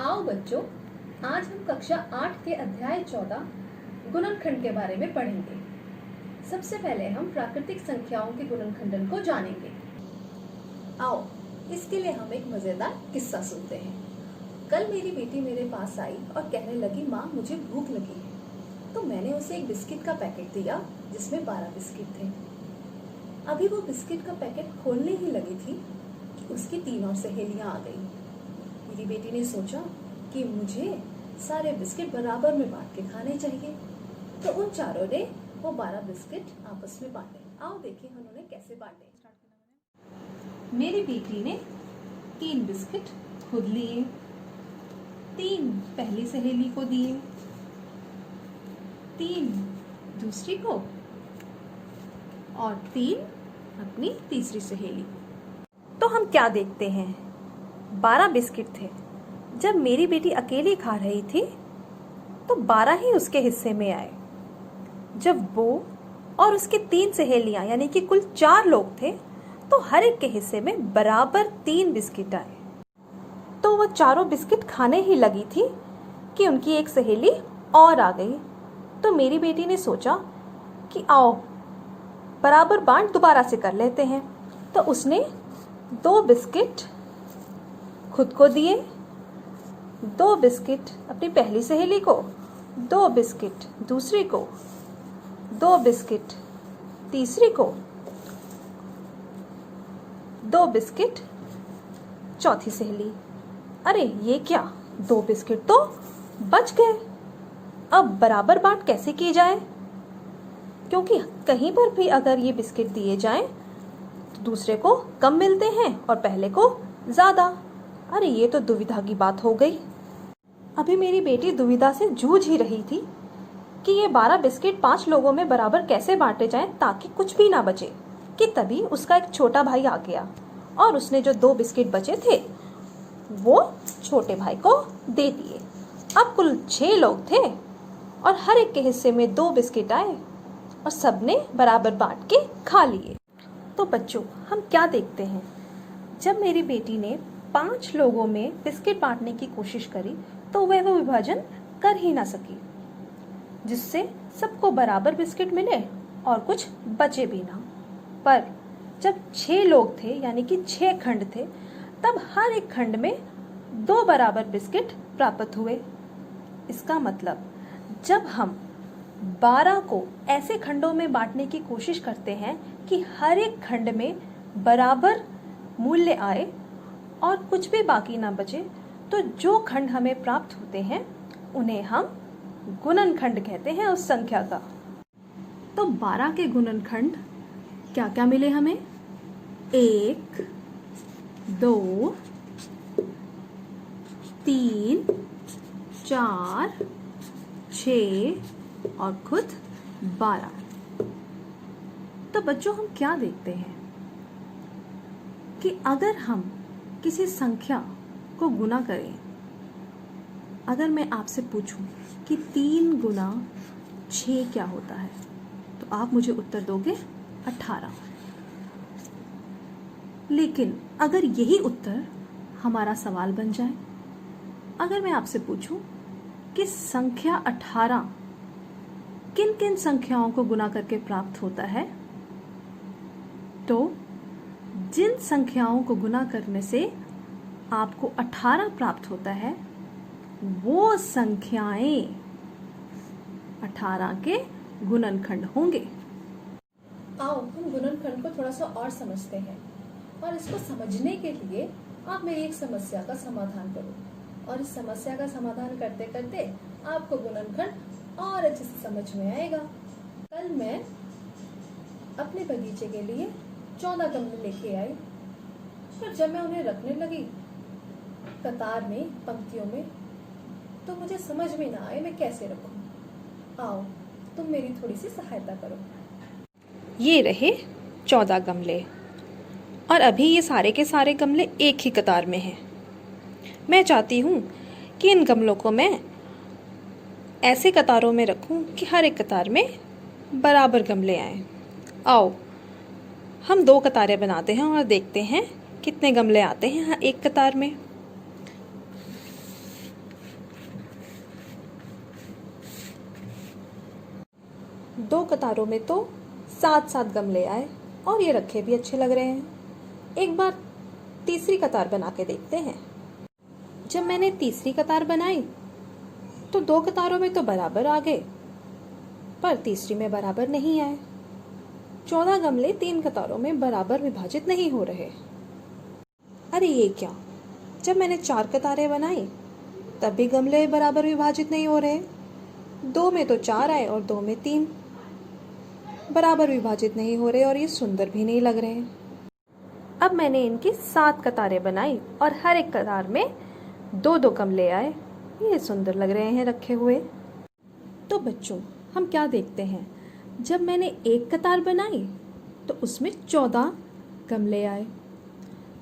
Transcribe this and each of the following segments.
आओ बच्चों, आज हम कक्षा 8 के अध्याय 14 गुणनखंड के बारे में पढ़ेंगे। सबसे पहले हम प्राकृतिक संख्याओं के गुणनखंडन को जानेंगे। आओ, इसके लिए हम एक मजेदार किस्सा सुनते हैं। कल मेरी बेटी मेरे पास आई और कहने लगी, माँ मुझे भूख लगी है। तो मैंने उसे एक बिस्किट का पैकेट दिया जिसमें 12 बिस्किट थे। अभी वो बिस्किट का पैकेट खोलने ही लगी थी कि उसकी 3 और सहेलियां आ गई। मेरी बेटी ने सोचा कि मुझे सारे बिस्किट बराबर में बांट के खाने चाहिए, तो उन चारों ने वो 12 बिस्किट आपस में बांटे। आओ देखें उन्होंने कैसे बांटे। मेरी बेटी ने 3 बिस्किट खुद लिए, 3 पहली सहेली को दिए, 3 दूसरी को और 3 अपनी तीसरी सहेली को। तो हम क्या देखते हैं, 12 बिस्किट थे। जब मेरी बेटी अकेली खा रही थी तो 12 ही उसके हिस्से में आए। जब वो और उसकी 3 सहेलियां यानी कि कुल 4 लोग थे तो हर एक के हिस्से में बराबर 3 बिस्किट आए। तो वो चारों बिस्किट खाने ही लगी थी कि उनकी एक सहेली और आ गई। तो मेरी बेटी ने सोचा कि आओ बराबर बांट दोबारा से कर लेते हैं। तो उसने 2 बिस्किट खुद को दिए, 2 बिस्किट अपनी पहली सहेली को, 2 बिस्किट दूसरी को, 2 बिस्किट तीसरी को, 2 बिस्किट चौथी सहेली। अरे ये क्या, 2 बिस्किट तो बच गए। अब बराबर बांट कैसे की जाए, क्योंकि कहीं पर भी अगर ये बिस्किट दिए जाएं तो दूसरे को कम मिलते हैं और पहले को ज्यादा। अरे ये तो दुविधा की बात हो गई। अभी मेरी बेटी दुविधा से जूझ ही रही थी कि ये 12 बिस्किट 5 लोगों में बराबर कैसे बांटे जाएं ताकि कुछ भी ना बचे, कि तभी उसका एक छोटा भाई आ गया और उसने जो 2 बिस्किट बचे थे वो छोटे भाई को दे दिए। अब कुल 6 लोग थे और हर एक के हिस्से में 2 बिस्किट आए और सबने बराबर बांट के खा लिए। तो बच्चों, हम क्या देखते हैं, जब मेरी बेटी ने 5 लोगों में बिस्किट बांटने की कोशिश करी तो वह वो विभाजन कर ही ना सकी, जिससे सबको बराबर बिस्किट मिले और कुछ बचे भी ना। पर जब 6 लोग थे यानी कि 6 खंड थे, तब हर एक खंड में 2 बराबर बिस्किट प्राप्त हुए। इसका मतलब जब हम 12 को ऐसे खंडों में बांटने की कोशिश करते हैं कि हर एक खंड में बराबर मूल्य आए और कुछ भी बाकी ना बचे, तो जो खंड हमें प्राप्त होते हैं उन्हें हम गुणनखंड कहते हैं उस संख्या का। तो 12 के गुणनखंड क्या क्या मिले हमें, 1, 2, 3, 4, 6 और खुद 12। तो बच्चों, हम क्या देखते हैं कि अगर हम किसी संख्या को गुना करें, अगर मैं आपसे पूछूं कि 3 गुना 6 क्या होता है, तो आप मुझे उत्तर दोगे 18। लेकिन अगर यही उत्तर हमारा सवाल बन जाए, अगर मैं आपसे पूछूं कि संख्या 18 किन किन संख्याओं को गुना करके प्राप्त होता है, तो जिन संख्याओं को गुना करने से आपको 18 प्राप्त होता है वो संख्याएं 18 के गुणनखंड होंगे। आओ हम गुणनखंड को थोड़ा सा और समझते हैं, और इसको समझने के लिए आप मेरी एक समस्या का समाधान करो, और इस समस्या का समाधान करते करते आपको गुणनखंड और अच्छे से समझ में आएगा। कल मैं अपने बगीचे के लिए 14 गमले लेके आई, पर जब मैं उन्हें रखने लगी कतार में, पंक्तियों में, तो मुझे समझ में ना आए मैं कैसे रखूं। आओ तुम मेरी थोड़ी सी सहायता करो। ये रहे 14 गमले और अभी ये सारे के सारे गमले एक ही कतार में हैं। मैं चाहती हूँ कि इन गमलों को मैं ऐसे कतारों में रखूँ कि हर एक कतार में बराबर गमले आएं। आओ हम 2 कतारें बनाते हैं और देखते हैं कितने गमले आते हैं एक कतार में। दो कतारों में तो 7-7 गमले आए और ये रखे भी अच्छे लग रहे हैं। एक बार तीसरी कतार बना के देखते हैं। जब मैंने तीसरी कतार बनाई तो 2 कतारों में तो बराबर आ गए, पर तीसरी में बराबर नहीं आए। 14 गमले 3 कतारों में बराबर विभाजित नहीं हो रहे। अरे ये क्या? जब मैंने 4 कतारें बनाई तब भी गमले बराबर विभाजित नहीं हो रहे। 2 में तो 4 आए और 2 में 3 बराबर विभाजित नहीं हो रहे और ये सुंदर भी नहीं लग रहे। अब मैंने इनकी 7 कतारें बनाई और हर एक कतार में 2-2 गमले आए। ये सुंदर लग रहे हैं रखे हुए। तो बच्चों, हम क्या देखते हैं, जब मैंने एक कतार बनाई तो उसमें 14 गमले आए।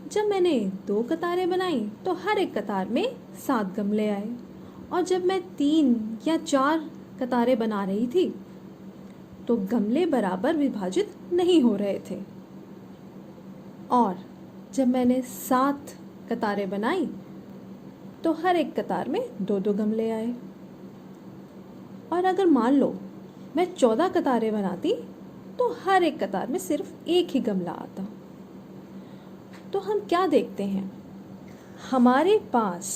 जब मैंने 2 कतारें बनाई तो हर एक कतार में 7 गमले आए। और जब मैं 3 या 4 कतारें बना रही थी तो गमले बराबर विभाजित नहीं हो रहे थे। और जब मैंने 7 कतारें बनाई तो हर एक कतार में 2-2 गमले आए। और अगर मान लो मैं 14 कतारें बनाती तो हर एक कतार में सिर्फ एक ही गमला आता। तो हम क्या देखते हैं, हमारे पास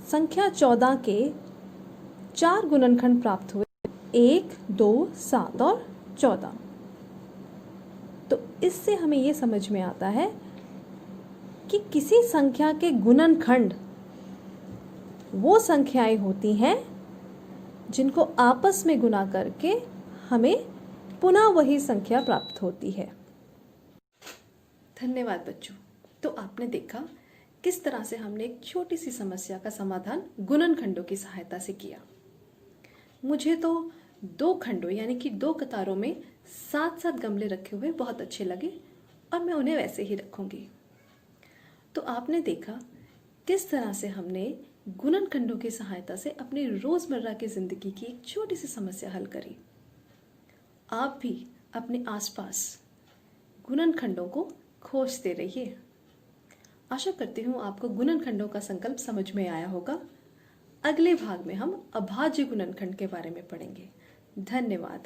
संख्या 14 के 4 गुणनखंड प्राप्त हुए, 1, 2, 7 और 14। तो इससे हमें ये समझ में आता है कि किसी संख्या के गुणनखंड वो संख्याएं होती हैं जिनको आपस में गुणा करके हमें पुनः वही संख्या प्राप्त होती है। धन्यवाद बच्चों। तो आपने देखा किस तरह से हमने एक छोटी सी समस्या का समाधान गुणनखंडों की सहायता से किया। मुझे तो 2 खंडों यानी कि 2 कतारों में 7-7 गमले रखे हुए बहुत अच्छे लगे और मैं उन्हें वैसे ही रखूंगी। तो आपने देखा किस तरह से हमने गुणनखंडों की सहायता से अपनी रोजमर्रा की जिंदगी की एक छोटी सी समस्या हल करी। आप भी अपने आसपास गुणनखंडों को खोजते रहिए। आशा करती हूँ आपको गुणनखंडों का संकल्प समझ में आया होगा। अगले भाग में हम अभाज्य गुणनखंड के बारे में पढ़ेंगे। धन्यवाद।